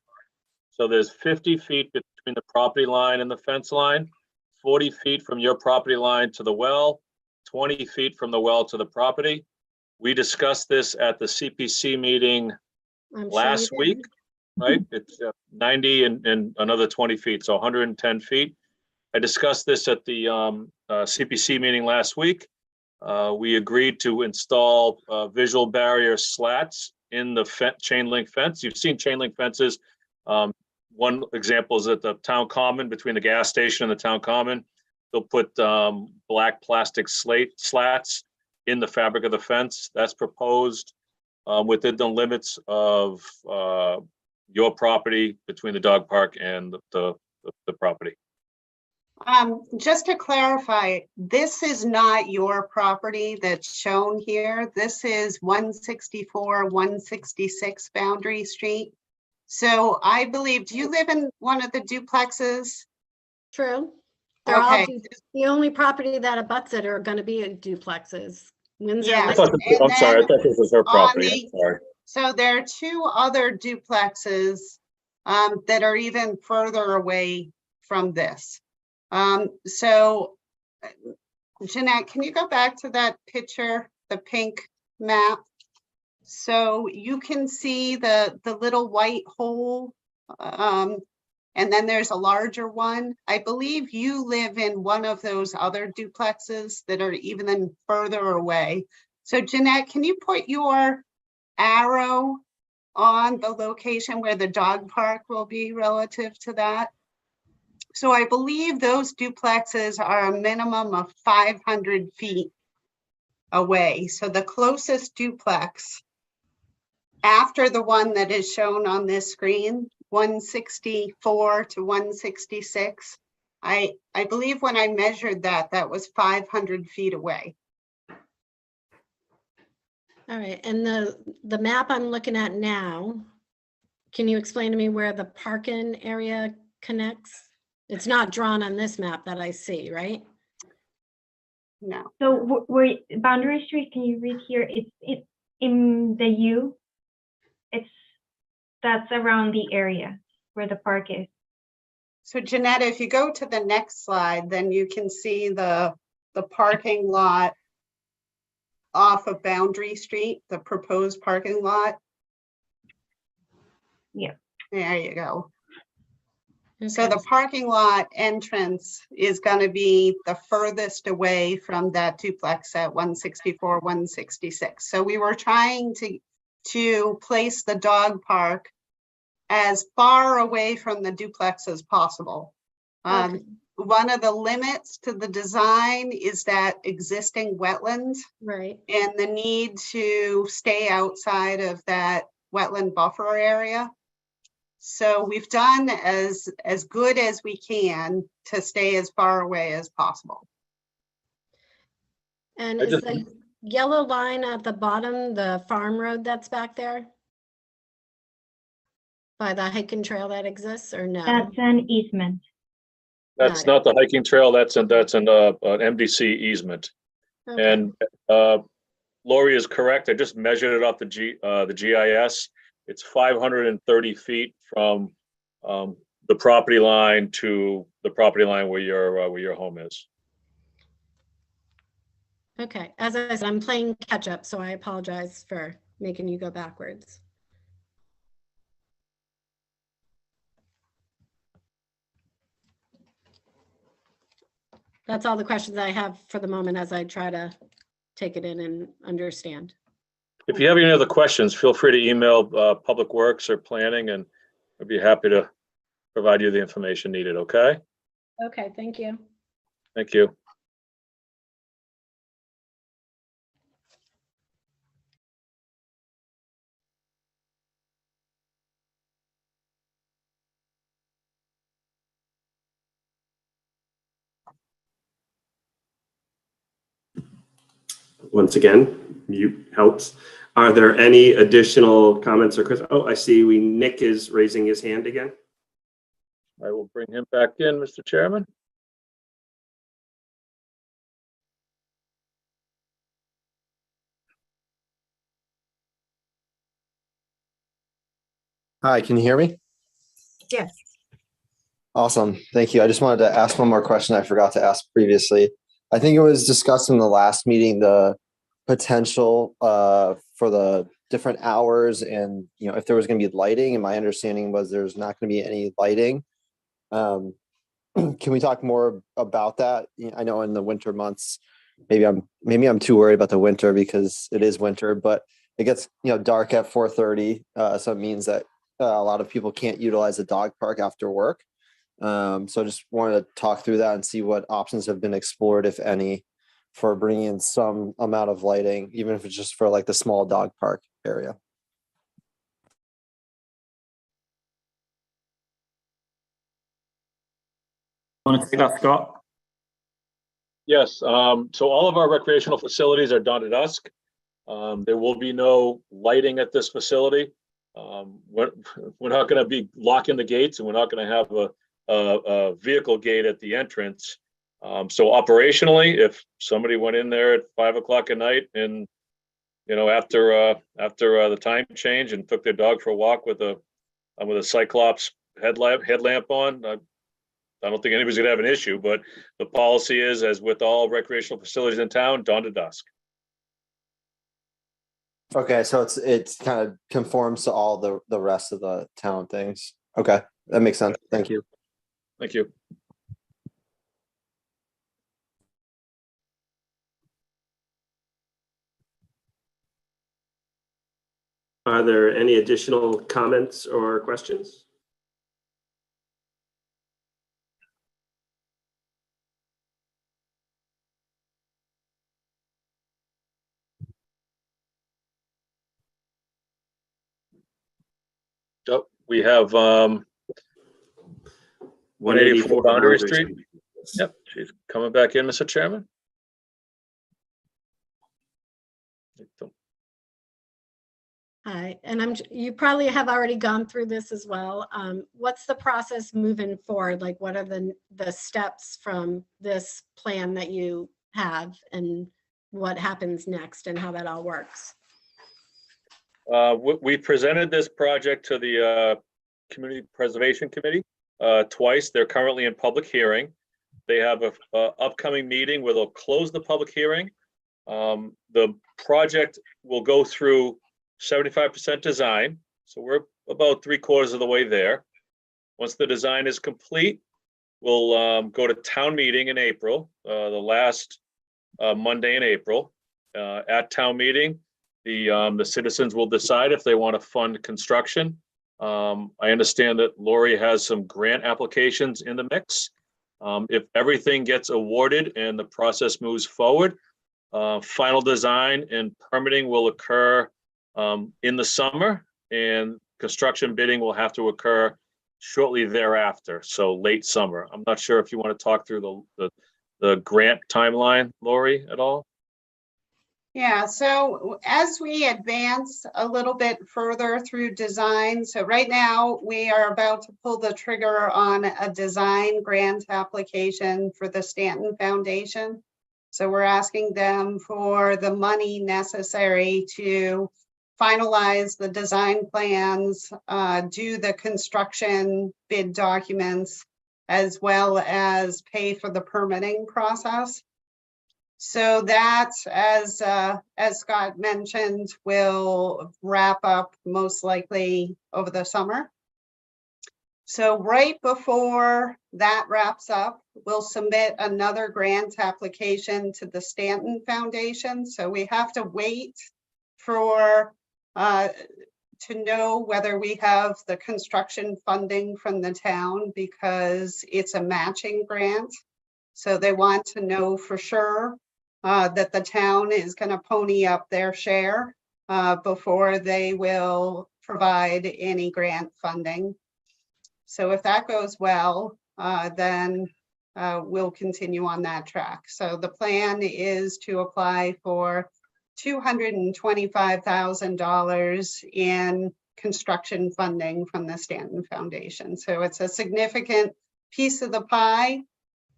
So there's 50 feet between the property line and the fence line, 40 feet from your property line to the well, 20 feet from the well to the property. We discussed this at the CPC meeting last week, right? It's 90 and another 20 feet, so 110 feet. I discussed this at the CPC meeting last week. We agreed to install visual barrier slats in the chain link fence. You've seen chain link fences. One example is at the town common, between the gas station and the town common. They'll put black plastic slats in the fabric of the fence. That's proposed within the limits of your property between the dog park and the property. Just to clarify, this is not your property that's shown here. This is 164, 166 Boundary Street. So I believe, do you live in one of the duplexes? True. They're all the only property that abuts it are going to be duplexes. Windsor. Yeah. I'm sorry, I thought this was her property. I'm sorry. So there are two other duplexes that are even further away from this. So Jeanette, can you go back to that picture, the pink map? So you can see the little white hole, and then there's a larger one. I believe you live in one of those other duplexes that are even further away. So Jeanette, can you put your arrow on the location where the dog park will be relative to that? So I believe those duplexes are a minimum of 500 feet away. So the closest duplex after the one that is shown on this screen, 164 to 166, I believe when I measured that, that was 500 feet away. All right, and the map I'm looking at now, can you explain to me where the parking area connects? It's not drawn on this map that I see, right? No. So where Boundary Street, can you read here? It's in the U. That's around the area where the park is. So Jeanette, if you go to the next slide, then you can see the parking lot off of Boundary Street, the proposed parking lot. Yeah. There you go. So Okay. the parking lot entrance is going to be the furthest away from that duplex at 164, 166. So we were trying to place the dog park as far away from the duplex as possible. Okay. One of the limits to the design is that existing wetlands Right. and the need to stay outside of that wetland buffer area. So we've done as good as we can to stay as far away as possible. And I is just- the yellow line at the bottom, the farm road that's back there? By the hiking trail that exists or no? That's an easement. That's Got not the hiking trail, that's an MDC easement. Okay. And Lori is correct, I just measured it off the GIS. It's 530 feet from the property line to the property line where your home is. Okay, as I said, I'm playing catch up, so I apologize for making you go backwards. That's all the questions I have for the moment as I try to take it in and understand. If you have any other questions, feel free to email Public Works or Planning, and I'd be happy to provide you the information needed, okay? Okay, thank you. Thank you. Once again, mute helps. Are there any additional comments or questions? Oh, I see Nick is raising his hand again. I will bring him back in, Mr. Chairman. Hi, can you hear me? Yes. Awesome. Thank you. I just wanted to ask one more question I forgot to ask previously. I think it was discussed in the last meeting, the potential for the different hours and, you know, if there was going to be lighting, and my understanding was there's not going to be any lighting. Can we talk more about that? I know in the winter months, maybe I'm too worried about the winter because it is winter, but it gets, you know, dark at 4:30. So it means that a lot of people can't utilize the dog park after work. So I just wanted to talk through that and see what options have been explored, if any, for bringing in some amount of lighting, even if it's just for like the small dog park area. Want to take that, Scott? Yes, so all of our recreational facilities are dawn to dusk. There will be no lighting at this facility. We're not going to be locking the gates, and we're not going to have a vehicle gate at the entrance. So operationally, if somebody went in there at 5 o'clock at night and, you know, after the time change and took their dog for a walk with a Cyclops headlamp on, I don't think anybody's gonna have an issue, but the policy is, as with all recreational facilities in town, dawn to dusk. Okay, so it's kind of conforms to all the rest of the town things. Okay, that makes sense. Thank you. Thank you. Are there any additional comments or questions? Oh, we have 184 Boundary Street. Yep, she's coming back in, Mr. Chairman. Hi, and you probably have already gone through this as well. What's the process moving forward? Like, what are the steps from this plan that you have, and what happens next, and how that all works? We presented this project to the Community Preservation Committee twice. They're currently in public hearing. They have a upcoming meeting where they'll close the public hearing. The project will go through 75% design, so we're about 3/4 of the way there. Once the design is complete, we'll go to town meeting in April, the last Monday in April. At town meeting, the citizens will decide if they want to fund construction. I understand that Lori has some grant applications in the mix. If everything gets awarded and the process moves forward, final design and permitting will occur in the summer, and construction bidding will have to occur shortly thereafter, so late summer. I'm not sure if you want to talk through the grant timeline, Lori, at all? Yeah, so as we advance a little bit further through design, so right now we are about to pull the trigger on a design grant application for the Stanton Foundation. So we're asking them for the money necessary to finalize the design plans, do the construction bid documents, as well as pay for the permitting process. So that, as Scott mentioned, will wrap up most likely over the summer. So right before that wraps up, we'll submit another grant application to the Stanton Foundation. So we have to wait for to know whether we have the construction funding from the town, because it's a matching grant. So they want to know for sure that the town is going to pony up their share before they will provide any grant funding. So if that goes well, then we'll continue on that track. So the plan is to apply for $225,000 in construction funding from the Stanton Foundation. So it's a significant piece of the pie.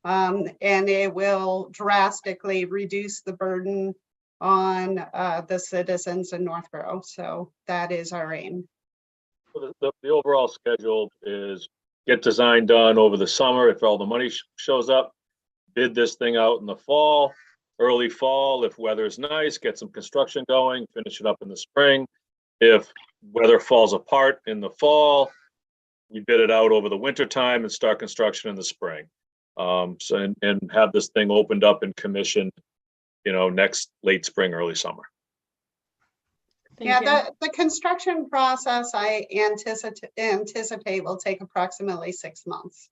And it will drastically reduce the burden on the citizens in Northborough. So that is our aim. The overall schedule is get design done over the summer if all the money shows up, bid this thing out in the fall, early fall, if weather's nice, get some construction going, finish it up in the spring. If weather falls apart in the fall, we bid it out over the winter time and start construction in the spring. So and have this thing opened up and commissioned, next late spring, early summer. The construction process I anticipate will take approximately 6 months.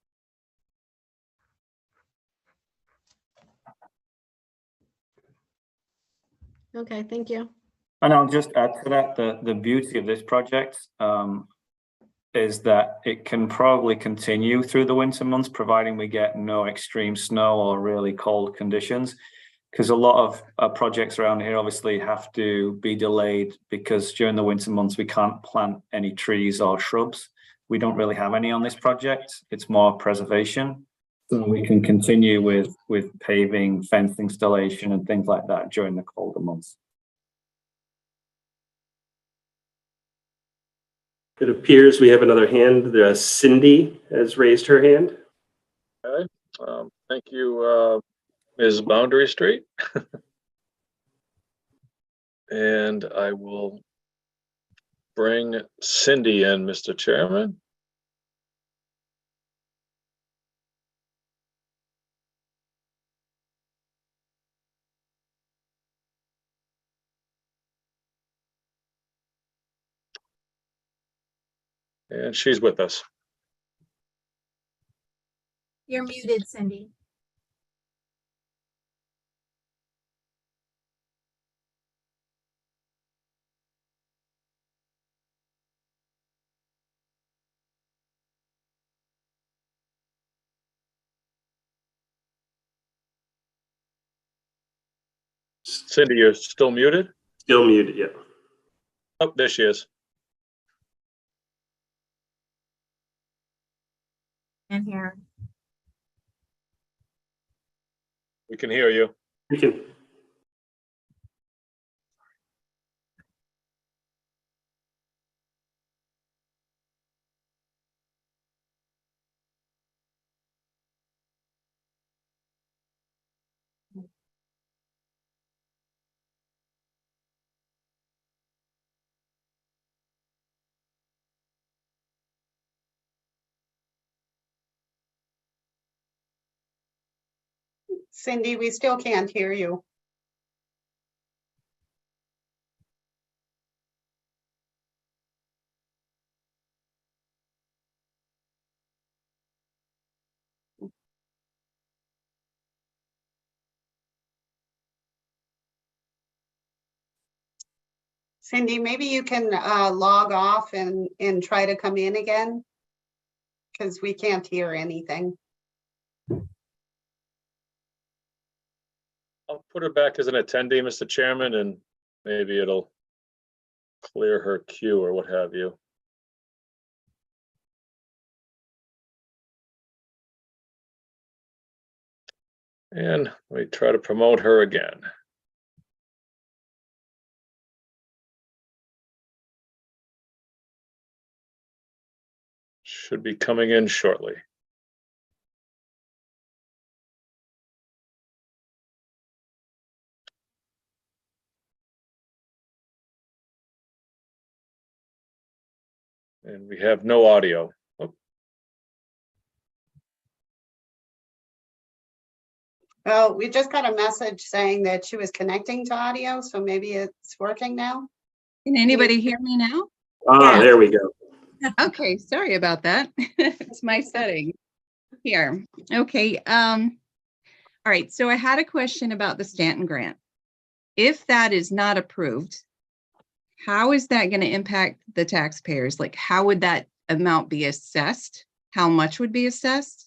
Okay, thank you. And I'll just add to that, the beauty of this project is that it can probably continue through the winter months, providing we get no extreme snow or really cold conditions. Because a lot of projects around here obviously have to be delayed because during the winter months we can't plant any trees or shrubs. We don't really have any on this project. It's more preservation. So we can continue with paving, fence installation and things like that during the colder months. It appears we have another hand. Cindy has raised her hand. Okay, thank you, Ms. Boundary Street. And I will bring Cindy in, Mr. Chairman. And she's with us. You're muted, Cindy. Cindy, you're still muted? Still muted, yeah. Oh, there she is. And here. We can hear you. We can. Cindy, we still can't hear you. Cindy, maybe you can log off and try to come in again, because we can't hear anything. I'll put her back as an attendee, Mr. Chairman, and maybe it'll clear her queue or what have you. And we try to promote her again. Should be coming in shortly. And we have no audio. Oh, Well, we just got a message saying that she was connecting to audio, so maybe it's working now. Can anybody hear me now? Ah, there we go. Okay, sorry about that. It's my setting here. Okay, all right, so I had a question about the Stanton grant. If that is not approved, how is that going to impact the taxpayers? Like, how would that amount be assessed? How much would be assessed?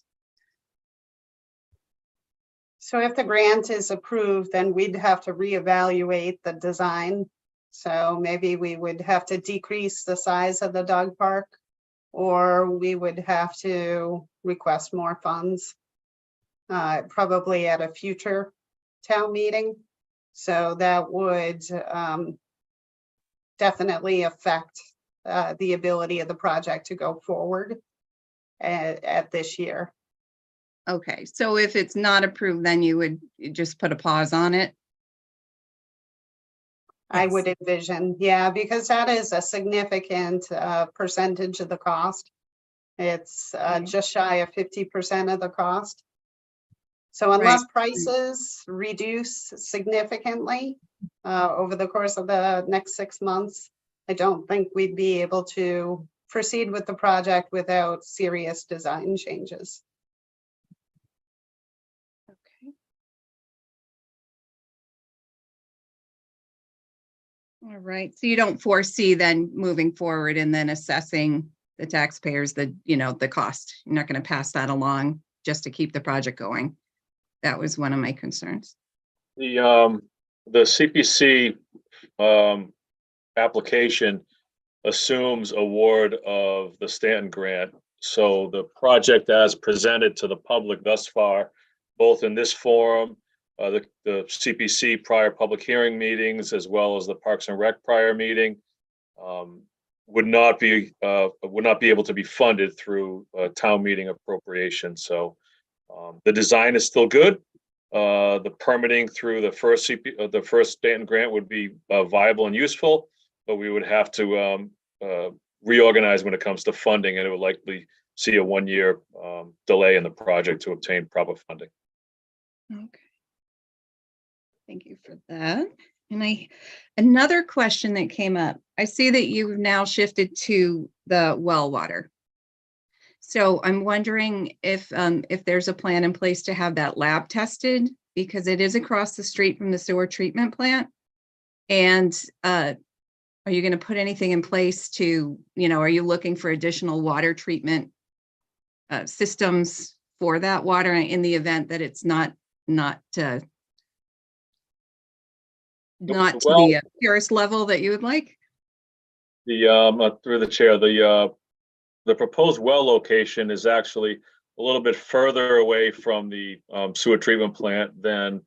So if the grant is approved, then we'd have to reevaluate the design. So maybe we would have to decrease the size of the dog park, or we would have to request more funds, probably at a future town meeting. So that would definitely affect the ability of the project to go forward at this year. Okay, so if it's not approved, then you would just put a pause on it? I would envision, yeah, because that is a significant percentage of the cost. It's just shy of 50% of the cost. So unless prices reduce significantly over the course of the next 6 months, I don't think we'd be able to proceed with the project without serious design changes. Okay. All right, so you don't foresee then moving forward and then assessing the taxpayers, the cost. You're not going to pass that along just to keep the project going. That was one of my concerns. The CPC application assumes award of the Stanton grant. So the project as presented to the public thus far, both in this forum, the CPC prior public hearing meetings, as well as the Parks and Rec prior meeting, would not be able to be funded through town meeting appropriation. So the design is still good. The permitting through the first Stanton grant would be viable and useful, but we would have to reorganize when it comes to funding, and it would likely see a 1-year delay in the project to obtain proper funding. Okay. Thank you for that. And another question that came up, I see that you've now shifted to the well water. So I'm wondering if there's a plan in place to have that lab tested, because it is across the street from the sewer treatment plant. And are you going to put anything in place to, are you looking for additional water treatment systems for that water in the event that it's not to the purest level that you would like? Through the chair, the proposed well location is actually a little bit further away from the sewer treatment plant than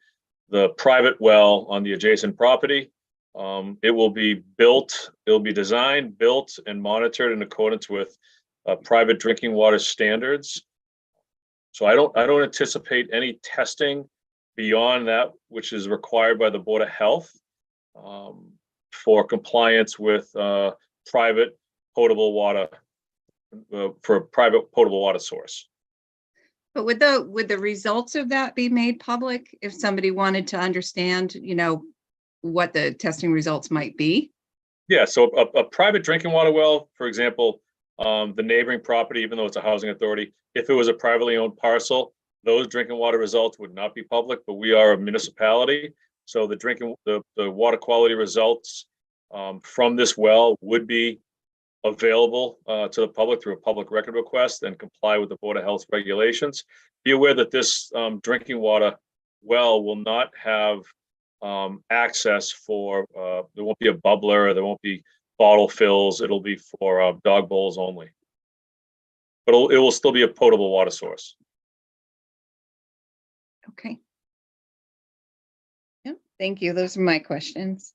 the private well on the adjacent property. It will be built, it'll be designed, built, and monitored in accordance with private drinking water standards. So I don't anticipate any testing beyond that which is required by the Board of Health for compliance with private potable water, for a private potable water source. But would the results of that be made public if somebody wanted to understand, what the testing results might be? Yeah, so a private drinking water well, for example, the neighboring property, even though it's a housing authority, if it was a privately owned parcel, those drinking water results would not be public, but we are a municipality. So the water quality results from this well would be available to the public through a public record request and comply with the Board of Health regulations. Be aware that this drinking water well will not have access for, there won't be a bubbler, there won't be bottle fills, it'll be for dog bowls only. But it will still be a potable water source. Okay. Yep, thank you. Those are my questions.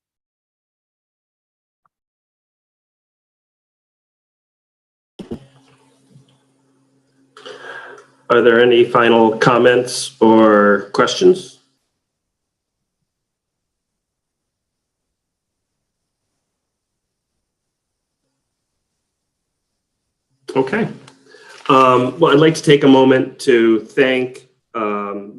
Are there any final comments or questions? Okay. Well, I'd like to take a moment to thank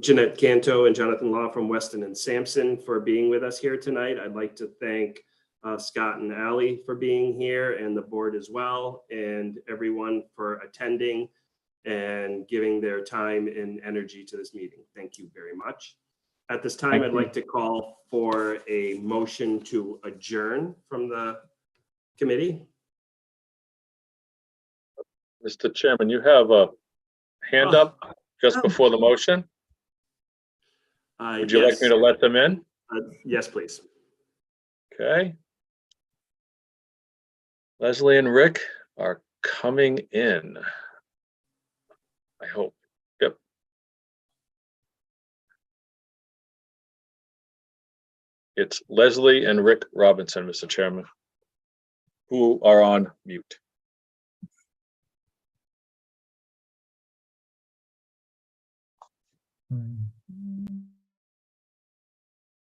Jeanette Canto and Jonathan Law from Weston and Sampson for being with us here tonight. I'd like to thank Scott and Ally for being here, and the board as well, and everyone for attending and giving their time and energy to this meeting. Thank you very much. At this time, I'd like to call for a motion to adjourn from the committee. Mr. Chairman, you have a hand up just before the motion. Would you like me to let them in? Yes, please. Okay. Leslie and Rick are coming in. I hope. Yep. It's Leslie and Rick Robinson, Mr. Chairman, who are on mute.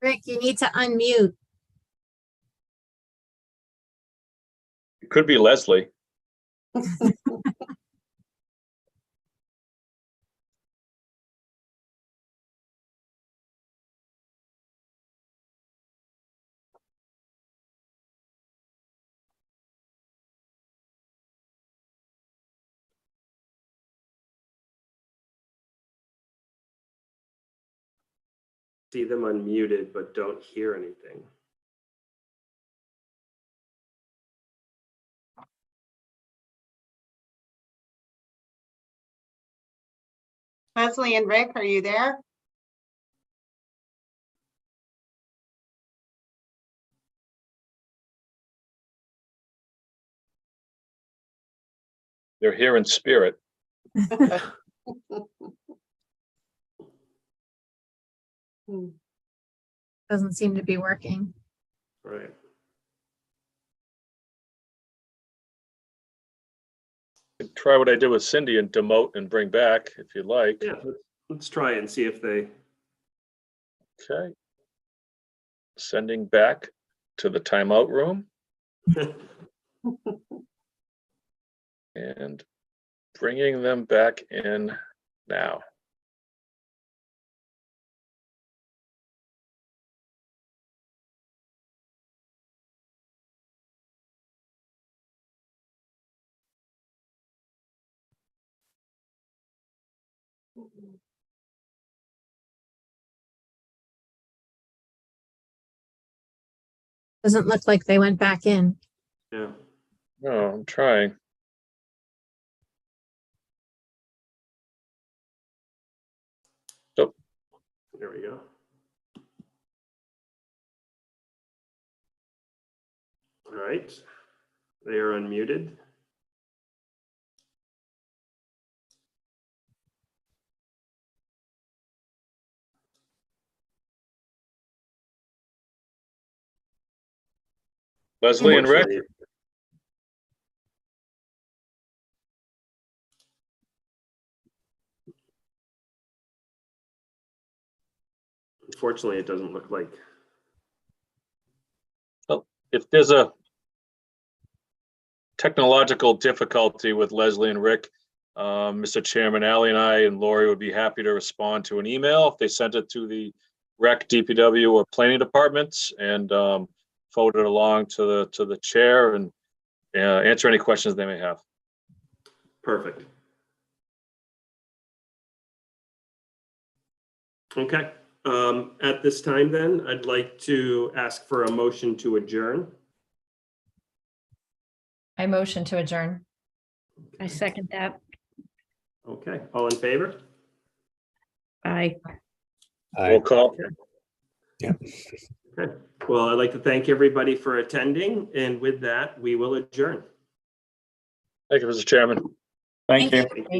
Rick, you need to unmute. It could be Leslie. See them unmuted, but don't hear anything. Leslie and Rick, are you there? They're here in spirit. Doesn't seem to be working. Right. Try what I did with Cindy and demote and bring back if you'd like. Yeah, let's try and see if they. Okay. Sending back to the timeout room. And bringing them back in now. Doesn't look like they went back in. Yeah. No, I'm trying. So there we go. All right. They are unmuted. Leslie and Rick. Unfortunately, it doesn't look like. Well, if there's a technological difficulty with Leslie and Rick, Mr. Chairman, Ally and I and Lori would be happy to respond to an email if they sent it to the rec, DPW, or planning departments, and forward it along to the chair and answer any questions they may have. Perfect. Okay, at this time then, I'd like to ask for a motion to adjourn. I motion to adjourn. I second that. Okay, all in favor? Aye. Roll call. Okay, well, I'd like to thank everybody for attending, and with that, we will adjourn. Thank you, Mr. Chairman. Thank you.